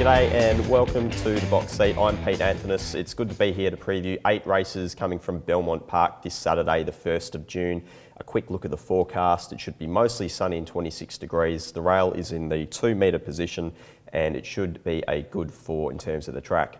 G'day and welcome to the box seat. I'm Pete Anthonys. It's good to be here to preview 8 races coming from Belmont Park this Saturday, the 1st of June. A quick look at the forecast. It should be mostly sunny and 26 degrees. The rail is in the 2 metre position and it should be a good 4 in terms of the track.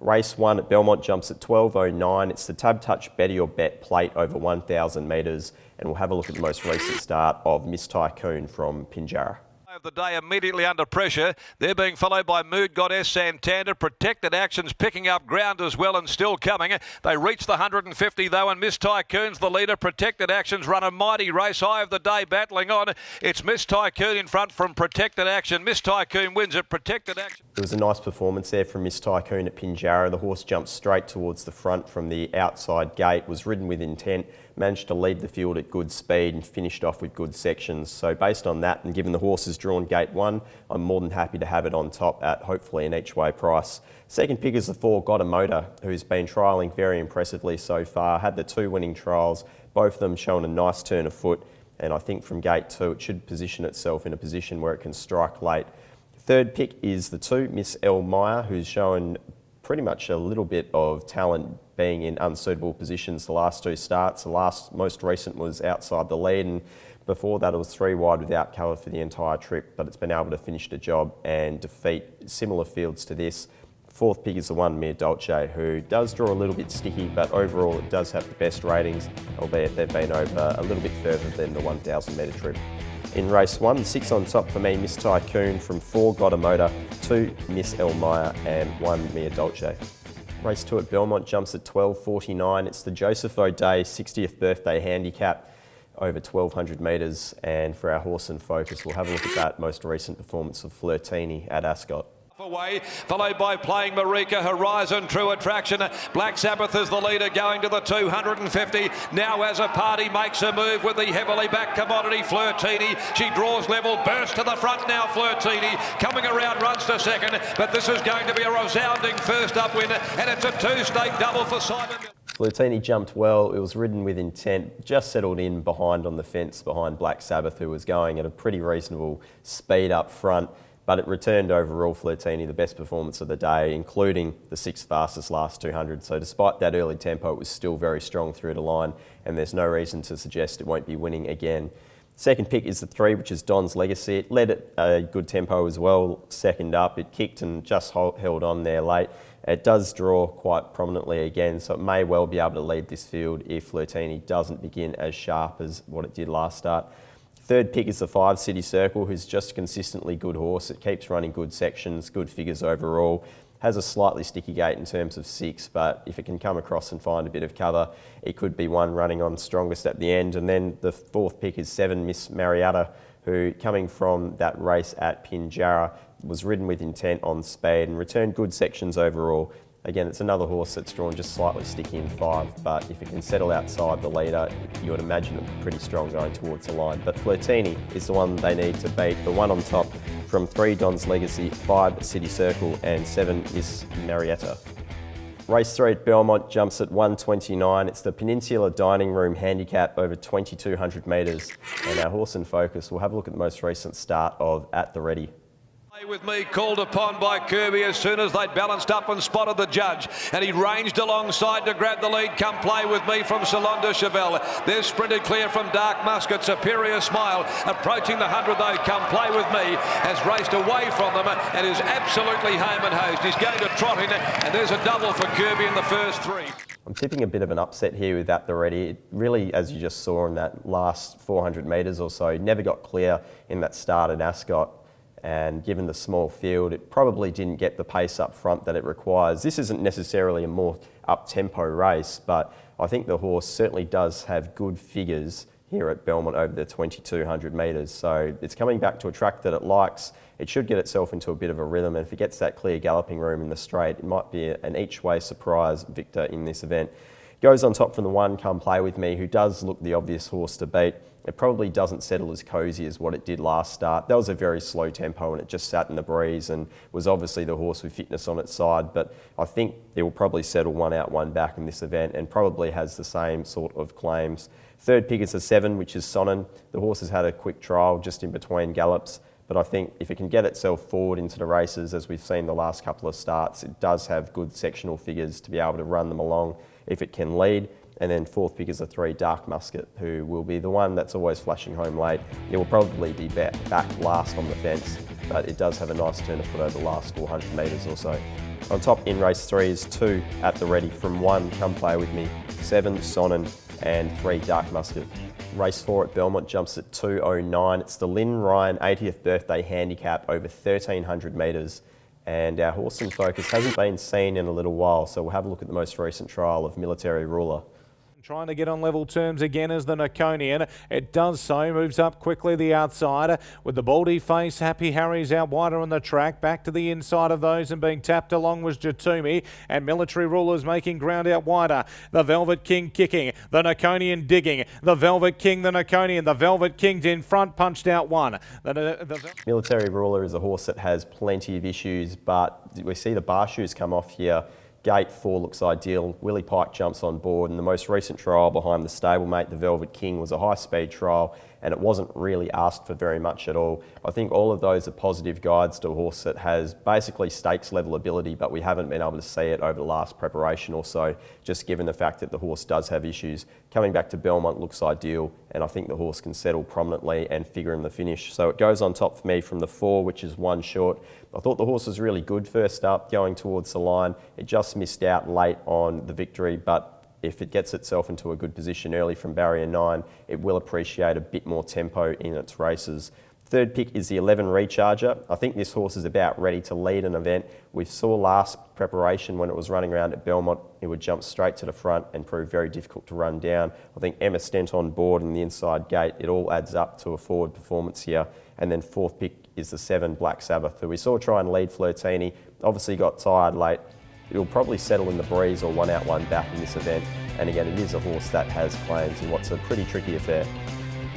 Race 1 at Belmont jumps at 12.09. It's the TABtouch Bet Your Bet plate over 1,000 metres, and we'll have a look at the most recent start of Miss Tycoon from Pinjarra. Of the day immediately under pressure. They're being followed by Mood Goddess Santander. Protected Actions picking up ground as well and still coming. They reach the 150 though, and Miss Tycoon's the leader. Protected Actions run a mighty race. Eye of the day battling on. It's Miss Tycoon in front from Protected Action. Miss Tycoon wins it. Protected Action. It was a nice performance there from Miss Tycoon at Pinjarra. The horse jumped straight towards the front from the outside gate, was ridden with intent, managed to lead the field at good speed and finished off with good sections. So based on that, and given the horse has drawn gate 1, I'm more than happy to have it on top at hopefully an each way price. Second pick is the 4 Got a Motor, who's been trialling very impressively so far. Had the 2 winning trials, both of them showing a nice turn of foot, and I think from gate 2 it should position itself in a position where it can strike late. Third pick is the 2 Miss El Maya, who's shown pretty much a little bit of talent being in unsuitable positions the last 2 starts. The most recent was outside the lead, and before that it was 3 wide without cover for the entire trip, but it's been able to finish the job and defeat similar fields to this. Fourth pick is the 1 Mia Dolce, who does draw a little bit sticky, but overall it does have the best ratings, albeit they've been over a little bit further than the 1,000 metre trip. In race 1, 6 on top for me, Miss Tycoon from 4 Got a Motor, 2 Miss El Maya and 1 Mia Dolce. Race 2 at Belmont jumps at 12.49. It's the Joseph O'Dea 60th birthday handicap over 1,200 metres, and for our horse and focus, we'll have a look at that most recent performance of Flirtini at Ascot. Away, followed by Playing Marika, Horizon, True Attraction. Black Sabbath is the leader going to the 250. Now as a party makes a move with the heavily backed commodity Flirtini. She draws level, bursts to the front now Flirtini. Coming around, runs to second, but this is going to be a resounding first up win, and it's a 2-stake double for Simon. Flirtini jumped well. It was ridden with intent, just settled in behind on the fence behind Black Sabbath, who was going at a pretty reasonable speed up front. But it returned overall Flirtini the best performance of the day, including the 6th fastest last 200. So despite that early tempo, it was still very strong through the line, and there's no reason to suggest it won't be winning again. Second pick is the 3, which is Don's Legacy. It led at a good tempo as well. Second up, it kicked and just held on there late. It does draw quite prominently again, so it may well be able to lead this field if Flirtini doesn't begin as sharp as what it did last start. Third pick is the 5 City Circle, who's just a consistently good horse. It keeps running good sections, good figures overall. Has a slightly sticky gate in terms of 6, but if it can come across and find a bit of cover, it could be one running on strongest at the end. And then the 4th pick is 7 Miss Marietta, who, coming from that race at Pinjarra, was ridden with intent on speed and returned good sections overall. Again, it's another horse that's drawn just slightly sticky in 5, but if it can settle outside the leader, you would imagine it would be pretty strong going towards the line. But Flirtini is the one they need to beat. The 1 on top from 3 Don's Legacy, 5 City Circle and 7 Miss Marietta. Race 3 at Belmont jumps at 1.29. It's the Peninsula Dining Room handicap over 2,200 metres. And our horse and focus, we'll have a look at the most recent start of At the Ready. With me, called upon by Kirby as soon as they'd balanced up and spotted the judge, and he ranged alongside to grab the lead. Come Play With Me from Salon de Chevelle. They're sprinted clear from Dark Musket. Superior Smile approaching the 100 though. Come Play With Me has raced away from them and is absolutely home and host. He's going to trot in, and there's a double for Kirby in the first 3. I'm tipping a bit of an upset here with At the Ready. It really, as you just saw in that last 400 metres or so, never got clear in that start at Ascot. And given the small field, it probably didn't get the pace up front that it requires. This isn't necessarily a more up-tempo race, but I think the horse certainly does have good figures here at Belmont over the 2,200 metres. So it's coming back to a track that it likes. It should get itself into a bit of a rhythm, and if it gets that clear galloping room in the straight, it might be an each-way surprise victor in this event. Goes on top from the 1 Come Play With Me, who does look the obvious horse to beat. It probably doesn't settle as cosy as what it did last start. That was a very slow tempo and it just sat in the breeze and was obviously the horse with fitness on its side, but I think it will probably settle 1 out, 1 back in this event and probably has the same sort of claims. Third pick is the 7, which is Sonnen. The horse has had a quick trial just in between gallops, But I think if it can get itself forward into the races, as we've seen the last couple of starts, it does have good sectional figures to be able to run them along if it can lead. And then fourth pick is a 3, Dark Musket, who will be the one that's always flashing home late. It will probably be back last on the fence, but it does have a nice turn of foot over the last 400 metres or so. On top in race 3 is 2, At the Ready. From 1, Come Play With Me, 7, Sonnen, and 3, Dark Musket. Race 4 at Belmont jumps at 2:09. It's the Lynn Ryan 80th birthday handicap over 1,300 metres. And our horse in focus hasn't been seen in a little while, so we'll have a look at the most recent trial of Military Ruler. Trying to get on level terms again as the Naconian. It does so, moves up quickly the outside with the baldy face. Happy Harry's out wider on the track. Back to the inside of those and being tapped along was Jatumi, and Military Rulers making ground out wider. The Velvet King kicking, the Naconian digging. The Velvet King, the Naconian. The Velvet King's in front, punched out one. Military Ruler is a horse that has plenty of issues, but we see the bar shoes come off here. Gate 4 looks ideal. Willie Pike jumps on board, and the most recent trial behind the stablemate, the Velvet King, was a high-speed trial, and it wasn't really asked for very much at all. I think all of those are positive guides to a horse that has basically stakes level ability, but we haven't been able to see it over the last preparation or so, just given the fact that the horse does have issues. Coming back to Belmont looks ideal, and I think the horse can settle prominently and figure in the finish. So it goes on top for me from the 4, which is 1 short. I thought the horse was really good first up, going towards the line. It just missed out late on the victory, but if it gets itself into a good position early from barrier 9, it will appreciate a bit more tempo in its races. Third pick is the 11 Recharger. I think this horse is about ready to lead an event. We saw last preparation when it was running around at Belmont, it would jump straight to the front and prove very difficult to run down. I think Emma Stent on board in the inside gate, it all adds up to a forward performance here. And then fourth pick is the 7 Black Sabbath, who we saw try and lead Flirtini, obviously got tired late. It'll probably settle in the breeze or 1 out 1 back in this event. And again, it is a horse that has claims in what's a pretty tricky affair.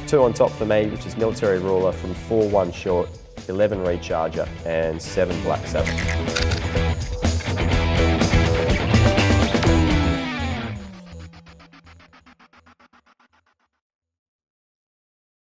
2 on top for me, which is Military Ruler from 4 1 short, 11 Recharger and 7 Black Sabbath.